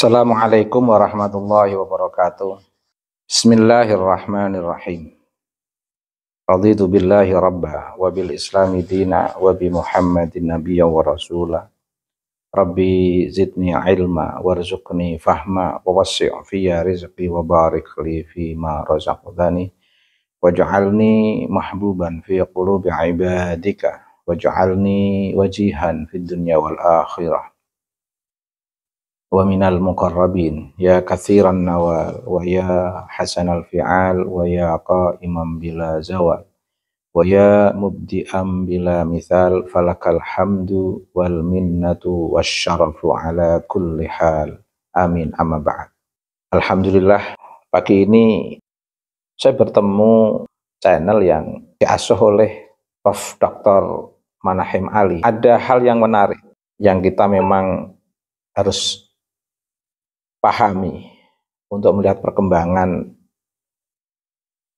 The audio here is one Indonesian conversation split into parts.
Assalamualaikum warahmatullahi wabarakatuh. Bismillahirrahmanirrahim. Raditu billahi rabba wa bil islami dina wa bi Muhammadin nabiyya wa rasula. Rabbi zidni ilma warzuqni fahma wa wassi' fiyya rizqi wa barik li fi ma razaqtani waj'alni mahbuban fi qulubi ibadika waj'alni wajihan fid dunya wal akhirah wa minal muqarrabin ya katsiran nawal wa ya hasanal fi'al wa ya qa'iman bila zawal wa ya mubdi'an bila mithal falakal hamdu wal minnatu wasyarafu ala kulli hal amin amma ba'd. Alhamdulillah, pagi ini saya bertemu channel yang diasuh oleh Prof. Dr. Manahim Ali. Ada hal yang menarik yang kita memang harus pahami untuk melihat perkembangan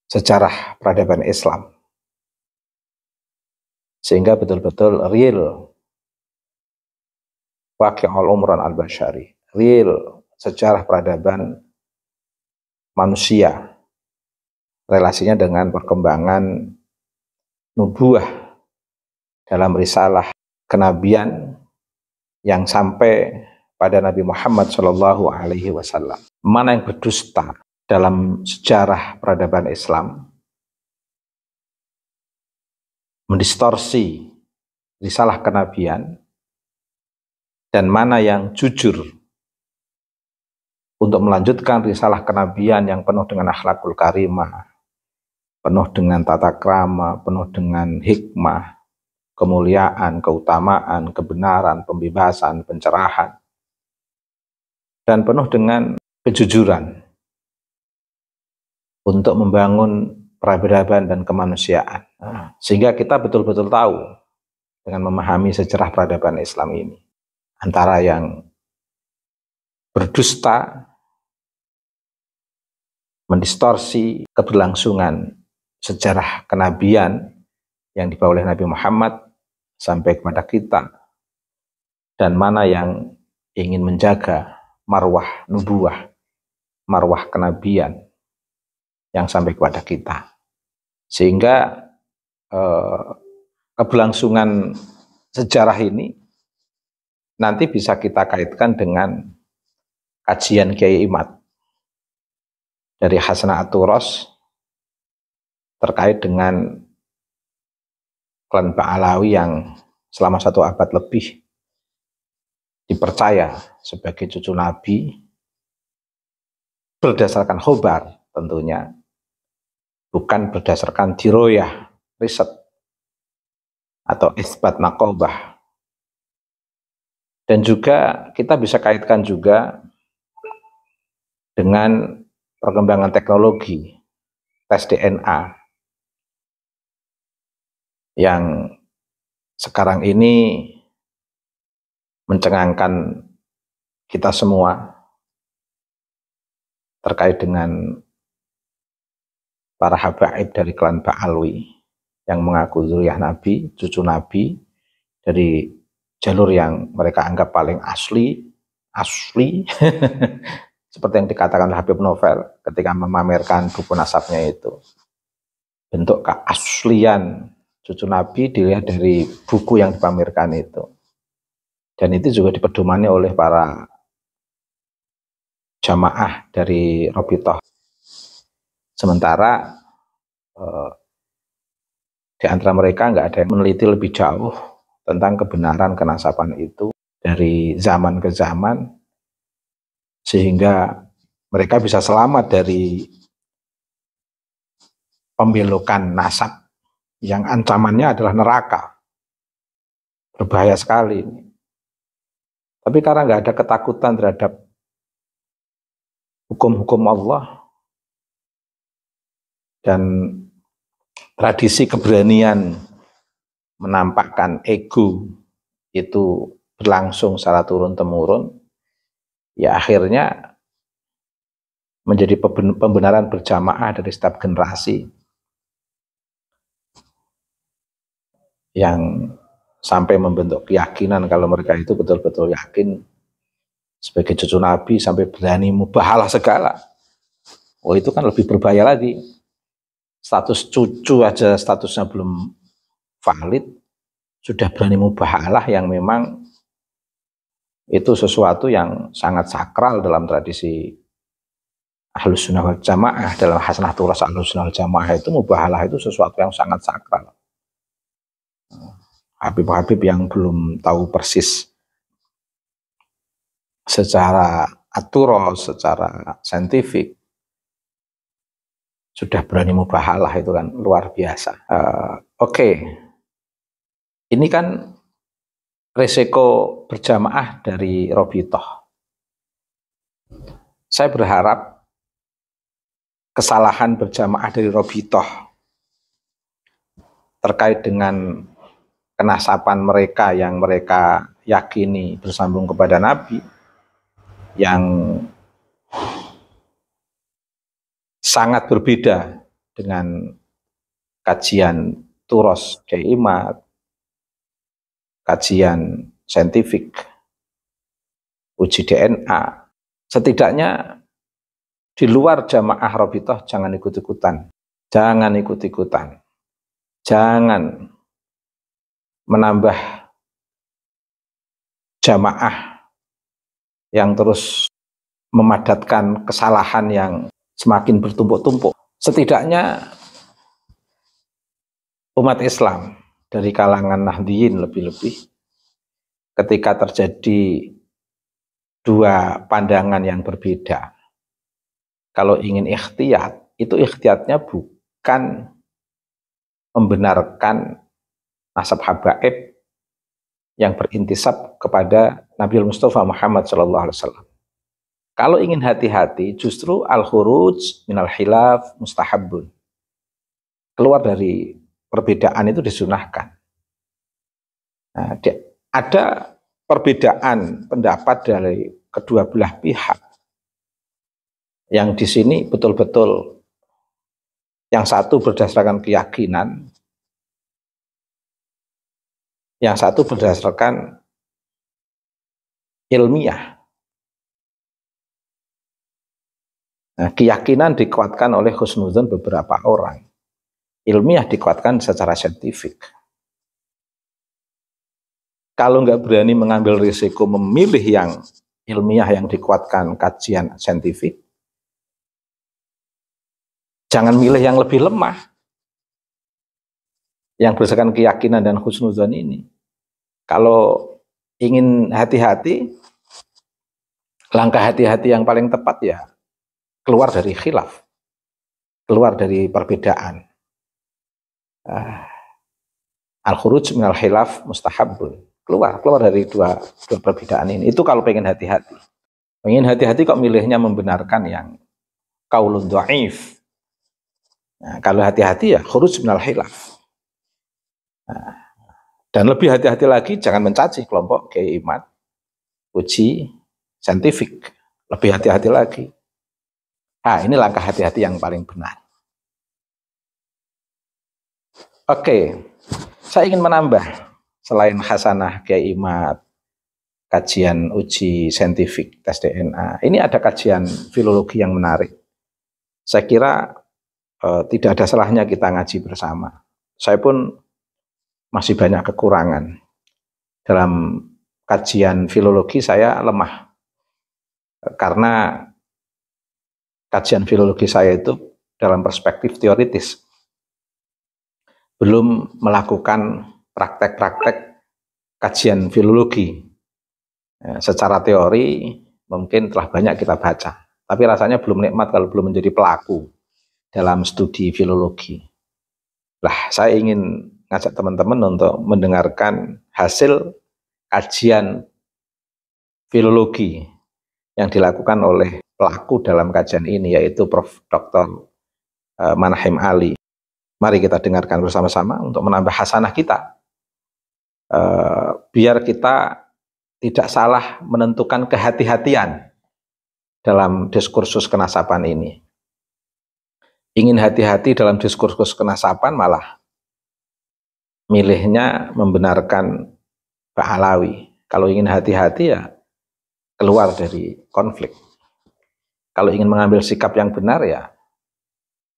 sejarah peradaban Islam, sehingga betul-betul real waqi'ul umran al-basyari, real sejarah peradaban manusia, relasinya dengan perkembangan nubuah dalam risalah kenabian yang sampai pada Nabi Muhammad Shallallahu Alaihi Wasallam. Mana yang berdusta dalam sejarah peradaban Islam, mendistorsi risalah kenabian, dan mana yang jujur untuk melanjutkan risalah kenabian yang penuh dengan akhlakul karimah, penuh dengan tata krama, penuh dengan hikmah, kemuliaan, keutamaan, kebenaran, pembebasan, pencerahan, dan penuh dengan kejujuran untuk membangun peradaban dan kemanusiaan. Sehingga kita betul-betul tahu dengan memahami sejarah peradaban Islam ini, antara yang berdusta, mendistorsi keberlangsungan sejarah kenabian yang dibawa oleh Nabi Muhammad sampai kepada kita, dan mana yang ingin menjaga marwah nubuah, marwah kenabian yang sampai kepada kita. Sehingga keberlangsungan sejarah ini nanti bisa kita kaitkan dengan kajian Kiai Imad dari Hasanah At-Turos terkait dengan klan Ba'alawi yang selama 1 abad lebih dipercaya sebagai cucu Nabi berdasarkan khobar tentunya, bukan berdasarkan diroyah, riset, atau isbat naqobah. Dan juga kita bisa kaitkan juga dengan perkembangan teknologi tes DNA yang sekarang ini mencengangkan kita semua terkait dengan para habaib dari klan Ba'alawi yang mengaku zuriyah Nabi, cucu Nabi, dari jalur yang mereka anggap paling asli seperti yang dikatakan Habib Novel ketika memamerkan buku nasabnya itu. Bentuk keaslian cucu Nabi dilihat dari buku yang dipamerkan itu. Dan itu juga dipedomani oleh para jamaah dari Robitoh. Sementara di antara mereka nggak ada yang meneliti lebih jauh tentang kebenaran kenasaban itu dari zaman ke zaman, sehingga mereka bisa selamat dari pembelokan nasab yang ancamannya adalah neraka. Berbahaya sekali. Tapi karena nggak ada ketakutan terhadap hukum-hukum Allah dan tradisi keberanian menampakkan ego itu berlangsung secara turun-temurun, ya akhirnya menjadi pembenaran berjamaah dari setiap generasi yang sampai membentuk keyakinan kalau mereka itu betul-betul yakin sebagai cucu Nabi sampai berani mubahalah segala. Oh itu kan lebih berbahaya lagi. Status cucu aja statusnya belum valid, sudah berani mubahalah yang memang itu sesuatu yang sangat sakral dalam tradisi Ahlus Sunnah wal Jamaah. Dalam Hasanah Turas Ahlus Sunnah wal Jamaah itu mubahalah itu sesuatu yang sangat sakral. Habib-habib yang belum tahu persis secara aturos, secara saintifik, sudah berani mubahalah itu kan luar biasa. Oke. Ini kan resiko berjamaah dari Robitoh. Saya berharap kesalahan berjamaah dari Robitoh terkait dengan kenasapan mereka yang mereka yakini bersambung kepada Nabi, yang sangat berbeda dengan kajian Turos Kiai Imad, kajian saintifik, uji DNA. Setidaknya di luar jamaah Robitoh jangan ikut-ikutan, jangan ikut-ikutan, jangan menambah jamaah yang terus memadatkan kesalahan yang semakin bertumpuk-tumpuk. Setidaknya umat Islam dari kalangan Nahdliyin lebih-lebih ketika terjadi dua pandangan yang berbeda, kalau ingin ikhtiyat, itu ikhtiyatnya bukan membenarkan nasab habaib yang berintisab kepada Nabi Mustafa Muhammad SAW. Kalau ingin hati-hati, justru al-khuruj minal khilaf mustahabun. Keluar dari perbedaan itu disunahkan. Nah, ada perbedaan pendapat dari kedua belah pihak yang di sini betul-betul yang satu berdasarkan keyakinan, yang satu berdasarkan ilmiah. Nah, keyakinan dikuatkan oleh husnudzon beberapa orang, ilmiah dikuatkan secara saintifik. Kalau nggak berani mengambil risiko memilih yang ilmiah yang dikuatkan kajian saintifik, jangan milih yang lebih lemah, yang berdasarkan keyakinan dan husnudzon ini. Kalau ingin hati-hati, langkah hati-hati yang paling tepat ya keluar dari khilaf, keluar dari perbedaan. Al-khuruj minal khilaf mustahabun. Keluar dari dua perbedaan ini. Itu kalau pengen hati-hati. Pengen hati-hati kok milihnya membenarkan yang qaulun dhaif. Nah, kalau hati-hati ya khuruj minal khilaf. Nah, dan lebih hati-hati lagi jangan mencaci kelompok Kiai Imad, uji saintifik. Lebih hati-hati lagi. Nah, ini langkah hati-hati yang paling benar. Oke, saya ingin menambah selain Hasanah Kiai Imad, kajian uji saintifik tes DNA, ini ada kajian filologi yang menarik. Saya kira tidak ada salahnya kita ngaji bersama. Saya pun masih banyak kekurangan dalam kajian filologi, saya lemah karena kajian filologi saya itu dalam perspektif teoritis, belum melakukan praktek-praktek kajian filologi. Secara teori mungkin telah banyak kita baca, tapi rasanya belum nikmat kalau belum menjadi pelaku dalam studi filologi. Lah, saya ingin ngajak teman-teman untuk mendengarkan hasil kajian filologi yang dilakukan oleh pelaku dalam kajian ini, yaitu Prof. Dr. Manahim Ali. Mari kita dengarkan bersama-sama untuk menambah hasanah kita. Biar kita tidak salah menentukan kehati-hatian dalam diskursus kenasapan ini. Ingin hati-hati dalam diskursus kenasapan malah milihnya membenarkan Pak Alawi. Kalau ingin hati-hati ya keluar dari konflik. Kalau ingin mengambil sikap yang benar ya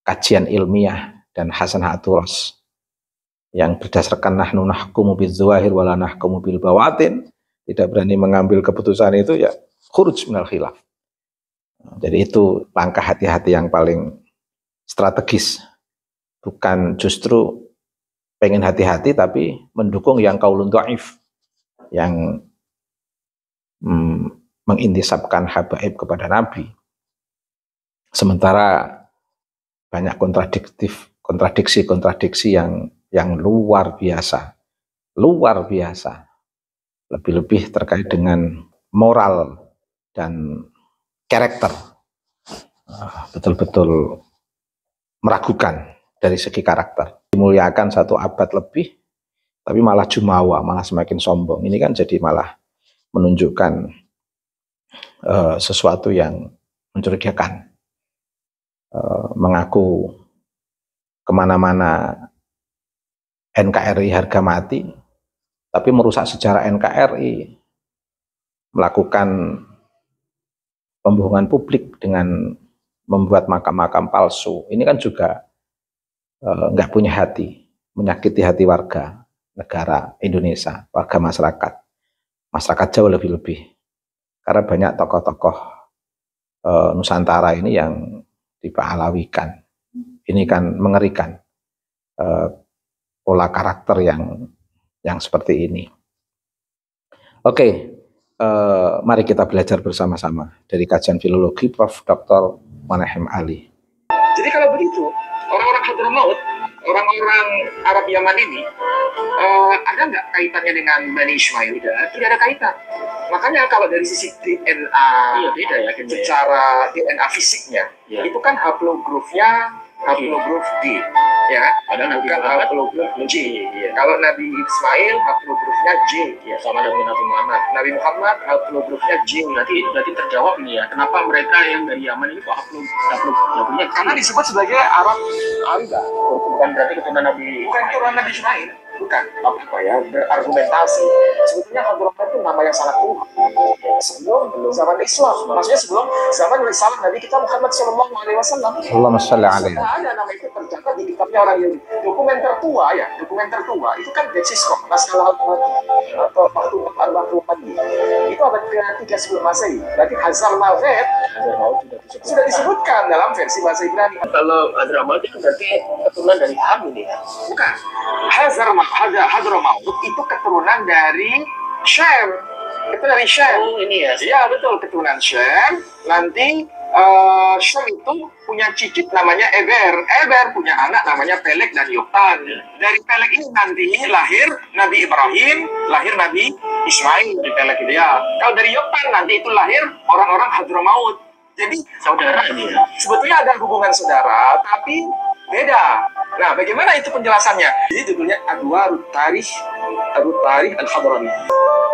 kajian ilmiah dan hasanah aturas yang berdasarkan nahnu nahkumu bidzawahir wala nahkumu bil bawatin, tidak berani mengambil keputusan itu ya khuruj minal khilaf. Jadi itu langkah hati-hati yang paling strategis, bukan justru pengen hati-hati tapi mendukung yang qaulun dhaif, yang mengintisabkan habaib kepada Nabi. Sementara banyak kontradiksi yang luar biasa, lebih-lebih terkait dengan moral dan karakter, betul-betul meragukan dari segi karakter. Dimuliakan 1 abad lebih, tapi malah jumawa, malah semakin sombong. Ini kan jadi malah menunjukkan sesuatu yang mencurigakan. Mengaku kemana-mana NKRI harga mati, tapi merusak sejarah NKRI, melakukan pembohongan publik dengan membuat makam-makam palsu. Ini kan juga nggak punya hati, menyakiti hati warga negara Indonesia, warga masyarakat jauh lebih-lebih. Karena banyak tokoh-tokoh Nusantara ini yang dipahlawikan. Ini kan mengerikan pola karakter yang seperti ini. Oke, mari kita belajar bersama-sama dari kajian filologi Prof. Dr. Manahem Ali. Jadi kalau begitu, orang-orang Hadramaut, orang-orang Arab Yaman ini, ada nggak kaitannya dengan Bani Ismail? Tidak ada kaitan. Makanya kalau dari sisi DNA, beda ya, secara DNA fisiknya, itu kan haplogrupnya haplogruf D, ya kan? Padahal bukan haplogruf J. Kalau Nabi Ismail haplogrufnya J, ya, sama dengan Nabi Muhammad. Nabi Muhammad haplogrufnya J. Berarti terjawab nih ya, kenapa mereka yang dari Yaman ini kok haplogrufnya? Karena disebut sebagai Arab Arida, bukan berarti keturunan Nabi, bukan keturunan Nabi Ismail. Bukan, apa ya, berargumentasi. Sebetulnya Hadramaut itu nama yang sangat tua. Sebelum zaman Islam, maksudnya sebelum zaman risalah Nabi kita Muhammad Sallallahu Alaihi Wasallam. Allahumma shalli alaihi. Ada nama itu tercatat di kitabnya orang Yahudi. Dokumen tertua itu kan Dexiskop, Naskah atau Maktubat al-Maktubat. Itu abad ke-3 sebelum Masehi. Berarti Hazar Malvet sudah disebutkan dalam versi bahasa Ibrani. Kalau Hadramaut itu berarti keturunan dari Ham ini ya? Bukan. Hadramaut itu keturunan dari Syam. Itu dari Syam. Oh, ini ya. Iya, betul, keturunan Syam. Nanti Syam itu punya cicit namanya Eber. Eber punya anak namanya Peleg dan Yoktan. Dari Peleg ini nanti lahir Nabi Ibrahim, lahir Nabi Ismail dari Peleg itu ya. Kalau dari Yoktan nanti itu lahir orang-orang Hadramaut. Jadi saudara ini sebetulnya ada hubungan saudara, tapi beda. Nah, bagaimana itu penjelasannya? Jadi judulnya Adwarut Tarikh Al-Hadrami.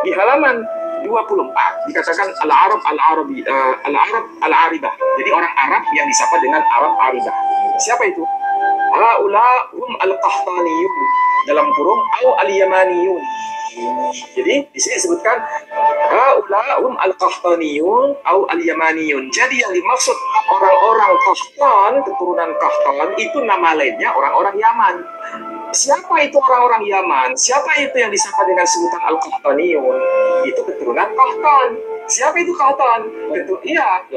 Di halaman 24 dikatakan Al-Arab Al-Aribah. Jadi orang Arab yang disapa dengan Arab Aribah. Siapa itu? Haula hum al-Qahtaniyun, dalam kurung au al-Yamaniyun. Jadi di sini disebutkan haula hum al-Qahtaniyun au al-Yamaniyun. Jadi yang dimaksud orang-orang Qahtan, keturunan Qahtan itu nama lainnya orang-orang Yaman. Siapa itu orang-orang Yaman? Siapa itu yang disapa dengan sebutan Al-Qahtaniyun? Itu keturunan Qahtan. Siapa itu Qahtan?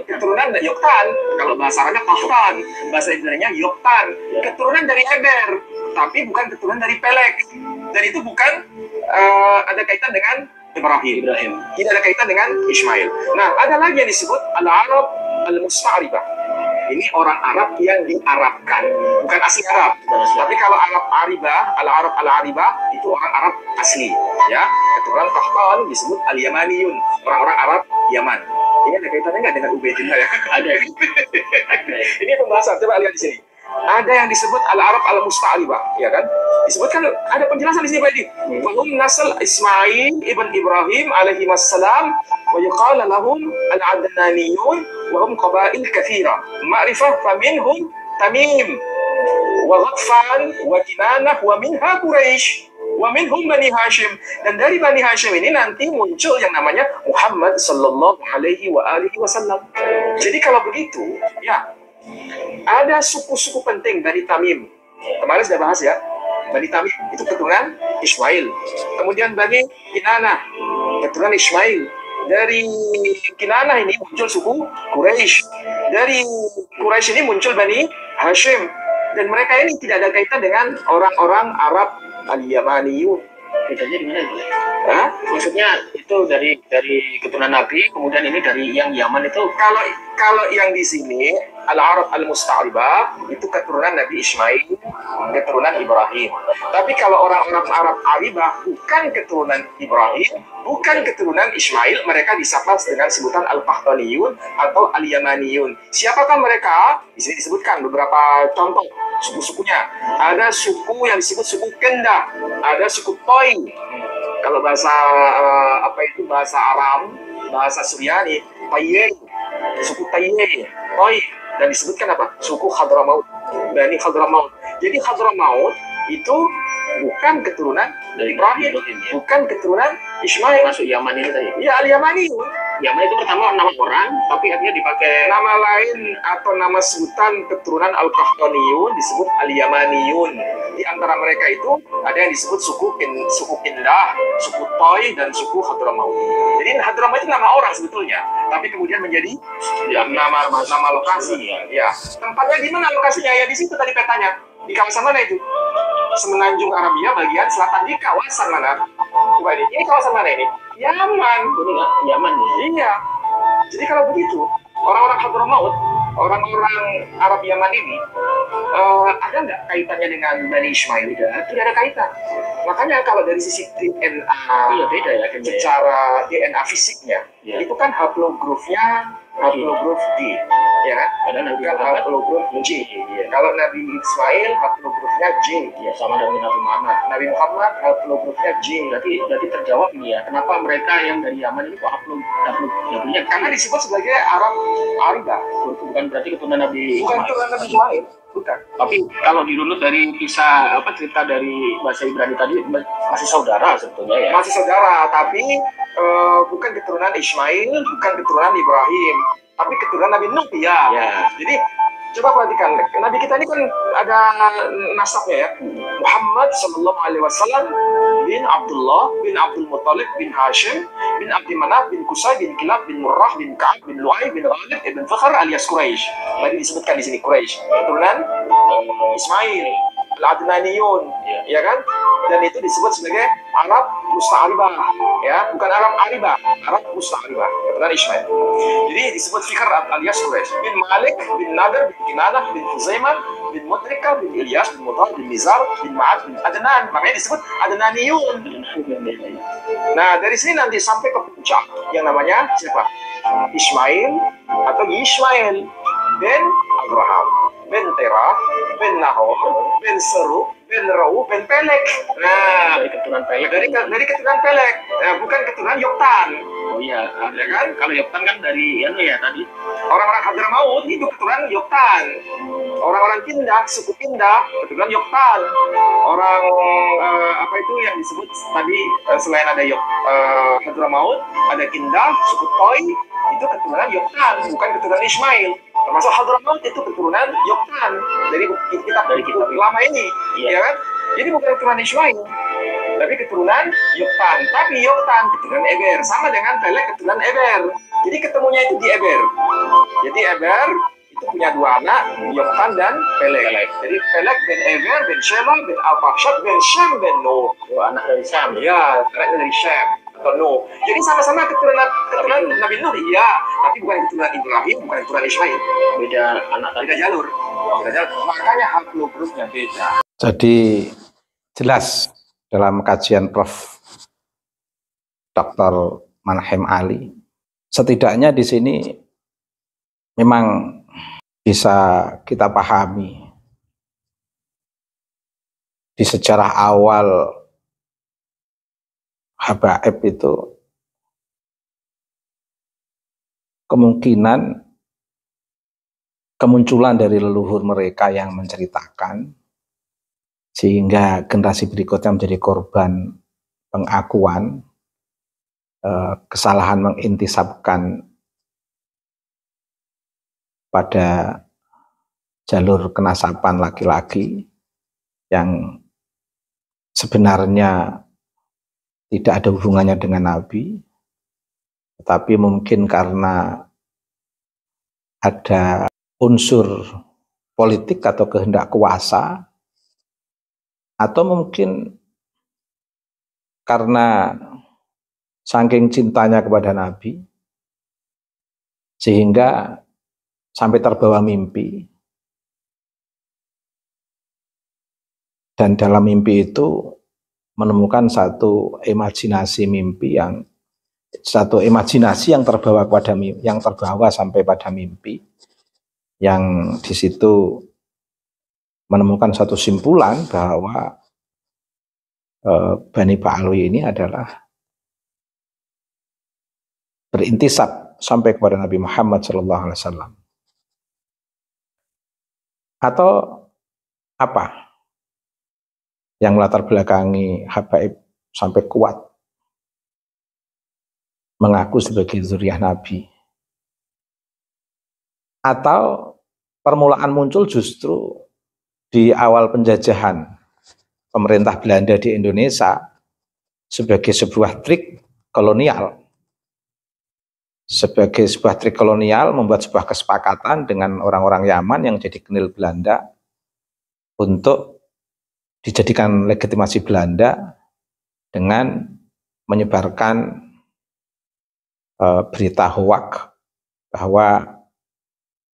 Keturunan Yoktan. Kalau bahasa Arabnya Qahtan, bahasa Indonesia Yoktan. Keturunan dari Eber, tapi bukan keturunan dari Peleg. Dan itu bukan ada kaitan dengan Ibrahim. Tidak ada kaitan dengan Ismail. Nah, ada lagi yang disebut Al-Arab Al-Musta'ribah. Ini orang Arab yang diarabkan, bukan asli Arab. Tapi kalau Arab Aribah, Al-Arab Al-Aribah itu orang Arab asli, ya. Keturunan Qahtan disebut Al-Yamaniyun, orang-orang Arab Yaman. Ini ada kaitannya nggak dengan Ubaidillah ya? Ada. Ini pembahasan. Coba lihat di sini. Ada yang disebut Al-Arab Al-Musta'ribah, ya kan? Disebutkan ada penjelasan di sini Pak Edi. Fahum nasal Ismail ibn Ibrahim alaihi wassalam wa yuqala lahum al-Adnaniyun wa hum qabail kathira. Ma'rifah faminhum Tamim wa Ghatfan wa Kinanah wa minha Quraisy. Wa minhum Bani Hashim, dan dari Bani Hashim ini nanti muncul yang namanya Muhammad sallallahu alaihi wasallam. Jadi kalau begitu, ya ada suku-suku penting dari Tamim. Kemarin sudah bahas ya. Bani Tamim itu keturunan Ismail. Kemudian Bani Kinanah, keturunan Ismail. Dari Kinanah ini muncul suku Quraisy. Dari Quraisy ini muncul Bani Hashim. Dan mereka ini tidak ada kaitan dengan orang-orang Arab al-Yamaniyun. Bedanya di mana itu? Hah? Maksudnya itu dari keturunan Nabi, kemudian ini dari yang Yaman itu. Kalau yang di sini al-Arab al-Musta'ribah itu keturunan Nabi Ismail, keturunan Ibrahim. Tapi kalau orang-orang Arab Aribah bukan keturunan Ibrahim, bukan keturunan Ismail, mereka disapa dengan sebutan al-Qahtaniyun atau al-Yamaniyun. Siapakah mereka? Di sini disebutkan beberapa contoh suku-sukunya. Ada suku yang disebut suku Kenda, ada suku Toi. Kalau bahasa bahasa Aram, bahasa Suryani, Tayye, suku Tayye, Toi, dan disebutkan apa? Suku Hadramaut, Bani Hadramaut. Jadi Hadramaut itu bukan keturunan dari Ibrahim, bukan keturunan Ismail. Masuk Yaman ini tadi. Ya, al-Yamani. Yaman itu pertama nama orang, tapi akhirnya dipakai nama lain atau nama sebutan keturunan al-Qahtaniyun disebut al-Yamaniyun. Di antara mereka itu ada yang disebut suku Kindah, suku Toi, dan suku Hadramaut. Jadi Hadramaut itu nama orang sebetulnya, tapi kemudian menjadi nama lokasi. Ya, tempatnya di mana lokasinya? Ya di situ tadi petanya. Di kawasan mana itu? Semenanjung Arabia bagian selatan. Di kawasan mana? Coba ini kawasan mana ini? Yaman. ini nggak Yaman ya? Iya. Jadi kalau begitu, orang-orang Hadramaut, orang-orang Arab Yaman ini, ada nggak kaitannya dengan Bani Ismail? Tidak ada kaitan. Makanya kalau dari sisi DNA, iya beda ya. Secara DNA fisiknya, ya. Itu kan haplogrupnya haplogruf D, ya kan? Ada Nabi Bukan Muhammad haplogruf J. Ya. Kalau Nabi Ismail haplogrufnya J, ya sama dengan Nabi Muhammad. Nabi Muhammad haplogrufnya J. Berarti terjawab nih ya, kenapa mereka yang dari Yaman ini kok haplogrufnya? Karena disebut sebagai Arab Arida. Bukan berarti keturunan Nabi. Bukan keturunan Nabi Ismail. Bukan. Tapi kalau dirunut dari kisah cerita dari bahasa Ibrani tadi masih saudara sebetulnya ya. Masih saudara, tapi bukan keturunan Ismail, bukan keturunan Ibrahim, tapi keturunan Nabi Nuh ya. Jadi coba perhatikan, Nabi kita ini kan ada nasabnya ya. Muhammad sallallahu alaihi wasallam bin Abdullah bin Abdul Muttalib bin Hashim bin Abdi Manaf bin Qusay bin Kilab bin Murrah bin Ka'ab bin Lu'ay bin Ghalib ibn Fakhr alias Quraisy. Tadi disebutkan di sini Quraisy, keturunan Ismail, Al-Adnaniyun, ya kan? Dan itu disebut sebagai Arab Musta'ribah, ya, bukan Arab Aribah, Arab Musta'ribah, keturunan Ismail. Jadi disebut Fikr alias Quraisy. Bin Malik, bin Nadir, bin Kinanah, bin Huzaimah, bin Mudrika, bin Ilyas, bin Mudhar, bin Nizar, bin Ma'ad, bin Adnan. Makanya disebut Adnaniyun. Nah, dari sini nanti sampai ke puncak yang namanya siapa? Ismail atau Yishmael bin Abraham, bin Terah, bin Nahor, bin Seruk, bin Rau, bin Pelek. Nah, dari keturunan Pelek. Dari keturunan Pelek, bukan keturunan Yoktan. Oh iya, ya kan? Kalau Yoktan kan dari ya tadi. Orang-orang Hadramaut itu keturunan Yoktan. Orang-orang Kindah, suku Kindah, keturunan Yoktan. Orang itu yang disebut tadi selain ada Hadramaut, ada Kindah, suku Toi, itu keturunan Yoktan, bukan keturunan Ismail. Termasuk Hadramaut itu keturunan Yoktan dari kitab lama ini, ya kan? Jadi bukan keturunan Ismail, tapi keturunan Yoktan. Tapi Yoktan keturunan Eber, sama dengan Pelek keturunan Eber. Jadi ketemunya itu di Eber. Jadi Eber itu punya dua anak, Yoktan dan Pelek. Jadi Pelek bin Eber bin Shema bin Al-Fahshad bin Shem bin Nuh. Dua anak dari Syam. Ya, anak dari Shem atau Nuh. Jadi sama-sama keturunan Nabi Nuh, iya, tapi bukan keturunan Ibrahim, bukan keturunan Ismail. Beda anak, beda jalur. Makanya haplogrupnya beda. Jadi jelas dalam kajian Prof. Dr. Manahem Ali, setidaknya di sini memang bisa kita pahami di sejarah awal Habaib itu kemungkinan kemunculan dari leluhur mereka yang menceritakan sehingga generasi berikutnya menjadi korban pengakuan kesalahan mengintisabkan pada jalur kenasaban laki-laki yang sebenarnya tidak ada hubungannya dengan Nabi, tetapi mungkin karena ada unsur politik atau kehendak kuasa, atau mungkin karena saking cintanya kepada Nabi sehingga sampai terbawa mimpi, dan dalam mimpi itu menemukan satu imajinasi yang terbawa sampai pada mimpi, yang di situ menemukan satu simpulan bahwa Bani Ba'alwi ini adalah berintisab sampai kepada Nabi Muhammad SAW. Atau apa yang melatar belakangi Habaib sampai kuat mengaku sebagai zuriyah Nabi? Atau permulaan muncul justru di awal penjajahan pemerintah Belanda di Indonesia sebagai sebuah trik kolonial, membuat sebuah kesepakatan dengan orang-orang Yaman yang jadi genil Belanda untuk dijadikan legitimasi Belanda dengan menyebarkan berita hoak bahwa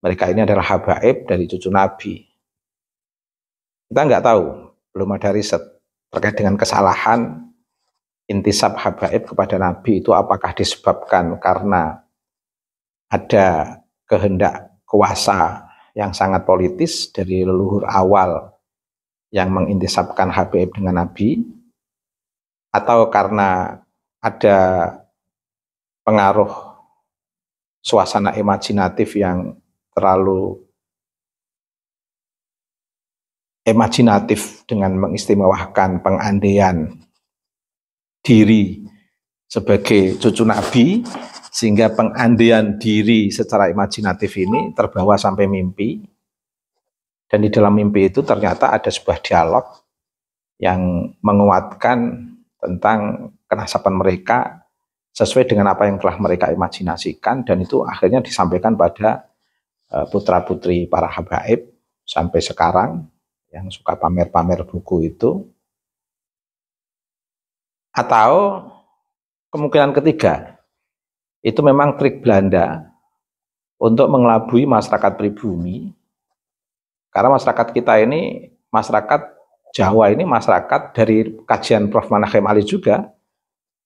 mereka ini adalah habaib dari cucu Nabi. Kita nggak tahu, belum ada riset terkait dengan kesalahan intisab habaib kepada Nabi itu apakah disebabkan karena ada kehendak kuasa yang sangat politis dari leluhur awal yang mengintisabkan habaib dengan Nabi, atau karena ada pengaruh suasana imajinatif yang terlalu imajinatif dengan mengistimewakan pengandaian diri sebagai cucu Nabi, sehingga pengandaian diri secara imajinatif ini terbawa sampai mimpi, dan di dalam mimpi itu ternyata ada sebuah dialog yang menguatkan tentang kenasaban mereka sesuai dengan apa yang telah mereka imajinasikan, dan itu akhirnya disampaikan pada putra-putri para habaib sampai sekarang yang suka pamer-pamer buku itu. Atau kemungkinan ketiga, itu memang trik Belanda untuk mengelabui masyarakat pribumi, karena masyarakat kita ini, masyarakat Jawa ini, masyarakat dari kajian Prof. Manahem Ali juga,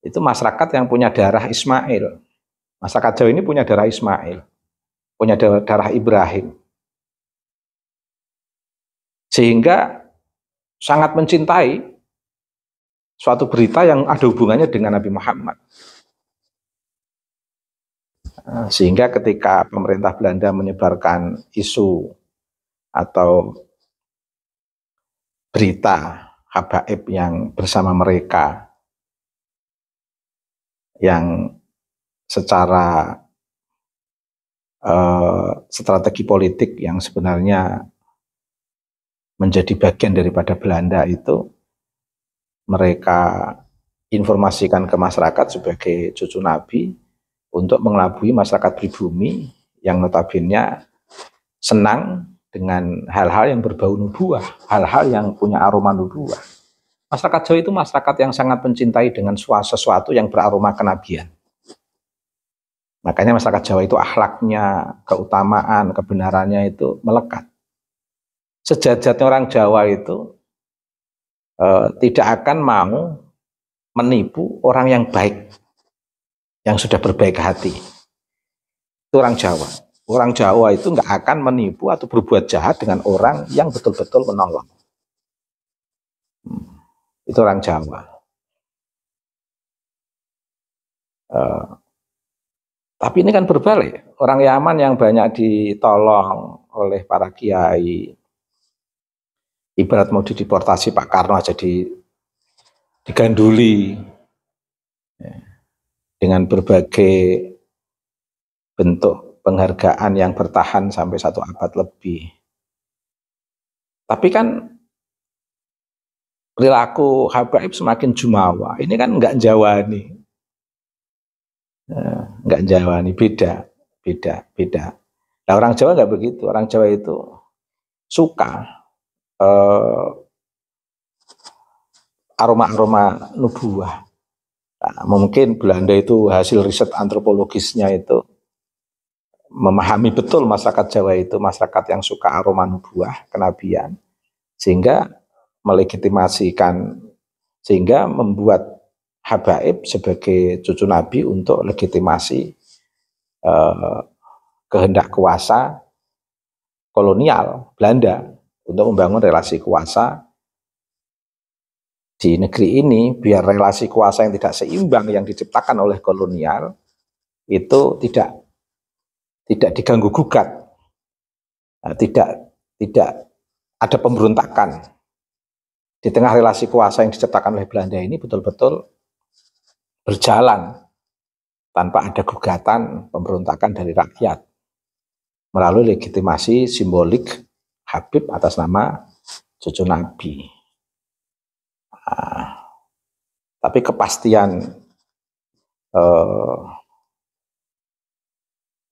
itu masyarakat yang punya darah Ismail. Masyarakat Jawa ini punya darah Ismail, punya darah Ibrahim, sehingga sangat mencintai suatu berita yang ada hubungannya dengan Nabi Muhammad. Sehingga ketika pemerintah Belanda menyebarkan isu atau berita habaib yang bersama mereka, yang secara strategi politik yang sebenarnya menjadi bagian daripada Belanda itu, mereka informasikan ke masyarakat sebagai cucu Nabi untuk mengelabui masyarakat pribumi yang notabene senang dengan hal-hal yang berbau nubuah, hal-hal yang punya aroma nubuah. Masyarakat Jawa itu masyarakat yang sangat mencintai dengan sesuatu yang beraroma kenabian. Makanya masyarakat Jawa itu akhlaknya, keutamaan, kebenarannya itu melekat. Sejajatnya orang Jawa itu tidak akan mau menipu orang yang baik, yang sudah berbaik hati. Itu orang Jawa. Orang Jawa itu nggak akan menipu atau berbuat jahat dengan orang yang betul-betul menolong. Itu orang Jawa. Tapi ini kan berbalik. Orang Yaman yang banyak ditolong oleh para kiai, Ibarat mau dideportasi Pak Karno aja diganduli dengan berbagai bentuk penghargaan yang bertahan sampai 1 abad lebih. Tapi kan perilaku habaib semakin jumawa. Ini kan nggak jawani, nggak jawani, beda. Nah, orang Jawa nggak begitu. Orang Jawa itu suka aroma-aroma nubuah. Nah, mungkin Belanda itu hasil riset antropologisnya itu memahami betul masyarakat Jawa itu masyarakat yang suka aroma nubuah, kenabian, sehingga melegitimasikan, sehingga membuat habaib sebagai cucu Nabi untuk legitimasi kehendak kuasa kolonial Belanda untuk membangun relasi kuasa di negeri ini, biar relasi kuasa yang tidak seimbang yang diciptakan oleh kolonial itu tidak diganggu gugat, tidak ada pemberontakan di tengah relasi kuasa yang diciptakan oleh Belanda ini betul-betul berjalan tanpa ada gugatan pemberontakan dari rakyat melalui legitimasi simbolik Habib atas nama cucu Nabi. Tapi kepastian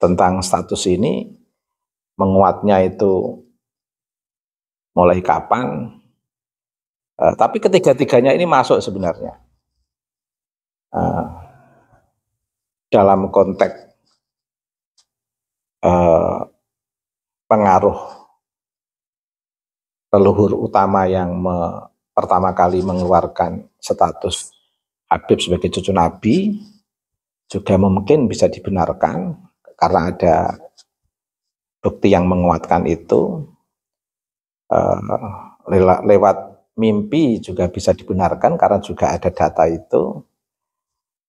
tentang status ini menguatnya itu mulai kapan? Tapi ketiga-tiganya ini masuk sebenarnya dalam konteks pengaruh leluhur utama yang pertama kali mengeluarkan status Habib sebagai cucu Nabi, juga mungkin bisa dibenarkan karena ada bukti yang menguatkan itu. Lewat mimpi juga bisa dibenarkan karena juga ada data itu.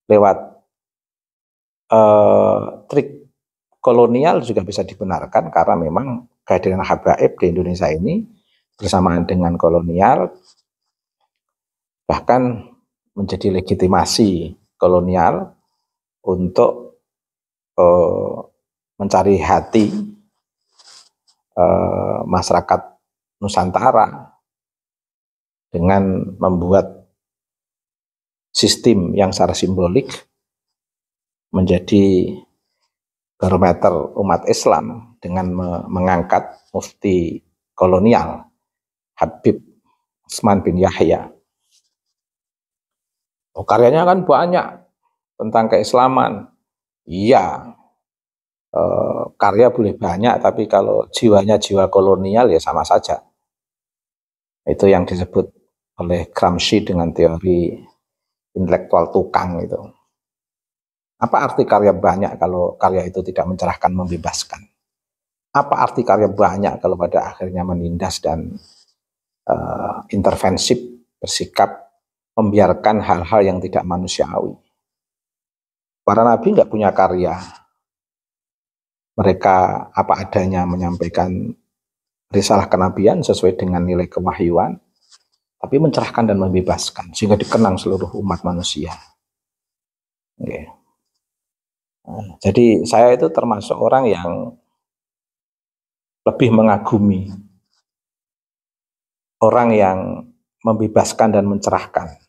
Lewat trik kolonial juga bisa dibenarkan karena memang kehadiran habaib di Indonesia ini bersamaan dengan kolonial bahkan menjadi legitimasi kolonial untuk mencari hati masyarakat Nusantara dengan membuat sistem yang secara simbolik menjadi barometer umat Islam dengan mengangkat mufti kolonial Habib Utsman bin Yahya. Karyanya kan banyak tentang keislaman. Iya, karya boleh banyak, tapi kalau jiwanya jiwa kolonial ya sama saja. Itu yang disebut oleh Gramsci dengan teori intelektual tukang itu. Apa arti karya banyak kalau karya itu tidak mencerahkan, membebaskan? Apa arti karya banyak kalau pada akhirnya menindas dan intervensif, bersikap membiarkan hal-hal yang tidak manusiawi? Para nabi nggak punya karya. Mereka apa adanya menyampaikan risalah kenabian sesuai dengan nilai kewahyuan, tapi mencerahkan dan membebaskan sehingga dikenang seluruh umat manusia. Okay. Jadi saya itu termasuk orang yang lebih mengagumi orang yang membebaskan dan mencerahkan.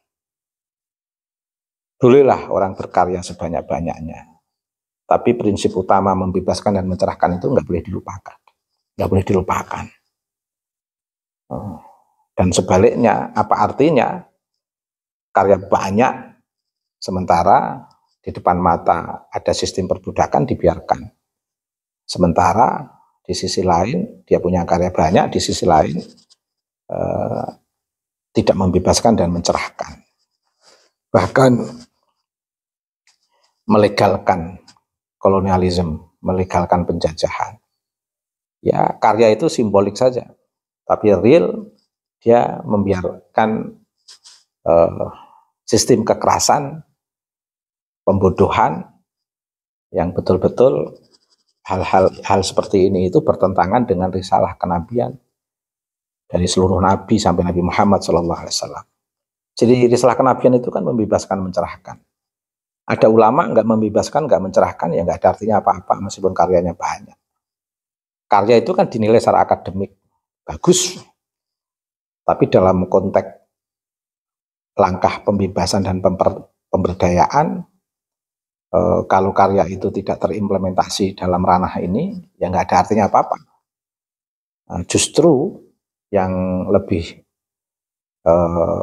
Bolehlah orang berkarya sebanyak-banyaknya, tapi prinsip utama membebaskan dan mencerahkan itu nggak boleh dilupakan. Nggak boleh dilupakan. Dan sebaliknya, apa artinya karya banyak sementara di depan mata ada sistem perbudakan dibiarkan. Sementara di sisi lain dia punya karya banyak, di sisi lain tidak membebaskan dan mencerahkan. Bahkan melegalkan kolonialisme, melegalkan penjajahan. Ya, karya itu simbolik saja, tapi real dia membiarkan sistem kekerasan, pembodohan yang betul-betul hal seperti ini itu bertentangan dengan risalah kenabian. dari seluruh nabi sampai Nabi Muhammad SAW. Jadi risalah kenabian itu kan membebaskan, mencerahkan. Ada ulama nggak membebaskan, nggak mencerahkan, ya nggak ada artinya apa-apa meskipun karyanya banyak. Karya itu kan dinilai secara akademik bagus, tapi dalam konteks langkah pembebasan dan pemberdayaan, kalau karya itu tidak terimplementasi dalam ranah ini, ya nggak ada artinya apa-apa. Justru yang lebih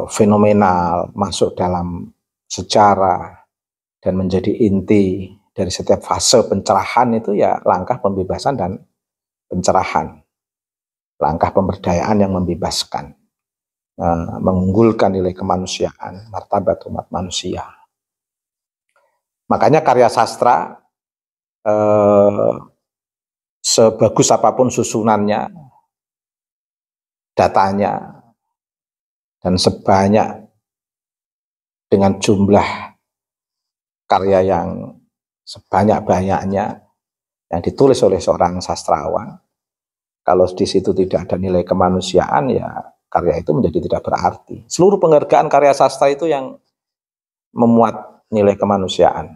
fenomenal masuk dalam sejarah dan menjadi inti dari setiap fase pencerahan itu ya langkah pembebasan dan pencerahan, langkah pemberdayaan yang membebaskan, mengunggulkan nilai kemanusiaan, martabat umat manusia. Makanya karya sastra sebagus apapun susunannya, datanya, dan sebanyak dengan jumlah karya yang sebanyak-banyaknya yang ditulis oleh seorang sastrawan, kalau di situ tidak ada nilai kemanusiaan, ya karya itu menjadi tidak berarti. Seluruh penghargaan karya sastra itu yang memuat nilai kemanusiaan.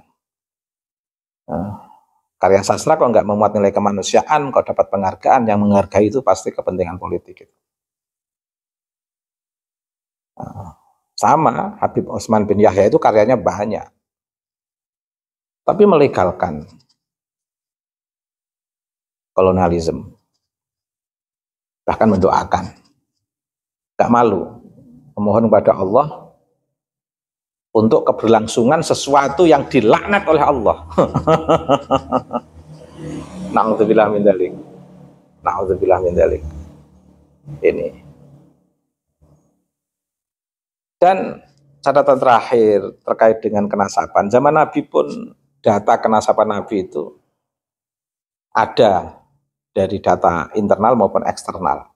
Karya sastra kok nggak memuat nilai kemanusiaan, kok dapat penghargaan, yang menghargai itu pasti kepentingan politik. Sama Habib Osman bin Yahya itu karyanya banyak, tapi melegalkan kolonialisme, bahkan mendoakan, gak malu memohon kepada Allah untuk keberlangsungan sesuatu yang dilaknat oleh Allah. Na'udzubillah min dzalik. Na'udzubillah min dzalik. Ini. Dan catatan terakhir terkait dengan kenasaban. Zaman Nabi pun data kenasaban Nabi itu ada dari data internal maupun eksternal.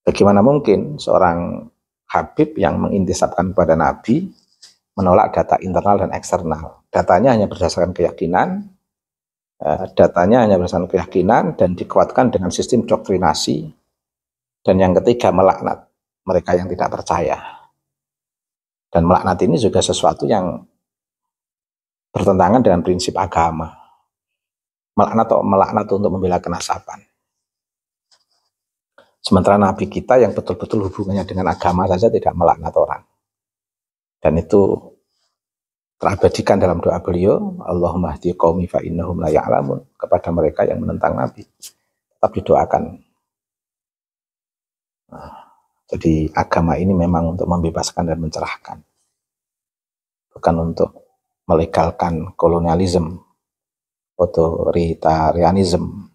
Bagaimana mungkin seorang Habib yang mengintisabkan kepada Nabi menolak data internal dan eksternal? Datanya hanya berdasarkan keyakinan, dan dikuatkan dengan sistem doktrinasi. Dan yang ketiga, melaknat mereka yang tidak percaya. Dan melaknat ini juga sesuatu yang bertentangan dengan prinsip agama. Melaknat untuk membela kenasaban. Sementara Nabi kita yang betul-betul hubungannya dengan agama saja tidak melaknat orang. Dan itu terabadikan dalam doa beliau, Allahumma hdi qaumi fa innahum la ya'lamun, kepada mereka yang menentang Nabi. Tetap didoakan. Jadi agama ini memang untuk membebaskan dan mencerahkan. Bukan untuk melegalkan kolonialisme, otoritarianisme,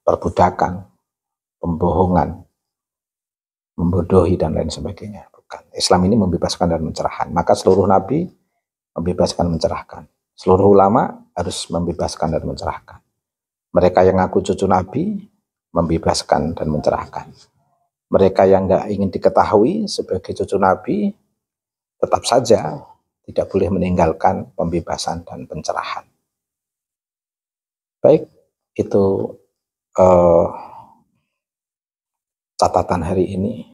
perbudakan, pembohongan, membodohi dan lain sebagainya. Bukan. Islam ini membebaskan dan mencerahkan. Maka seluruh nabi membebaskan, mencerahkan. Seluruh ulama harus membebaskan dan mencerahkan. Mereka yang ngaku cucu nabi membebaskan dan mencerahkan. Mereka yang nggak ingin diketahui sebagai cucu nabi tetap saja tidak boleh meninggalkan pembebasan dan pencerahan. Baik, itu catatan hari ini.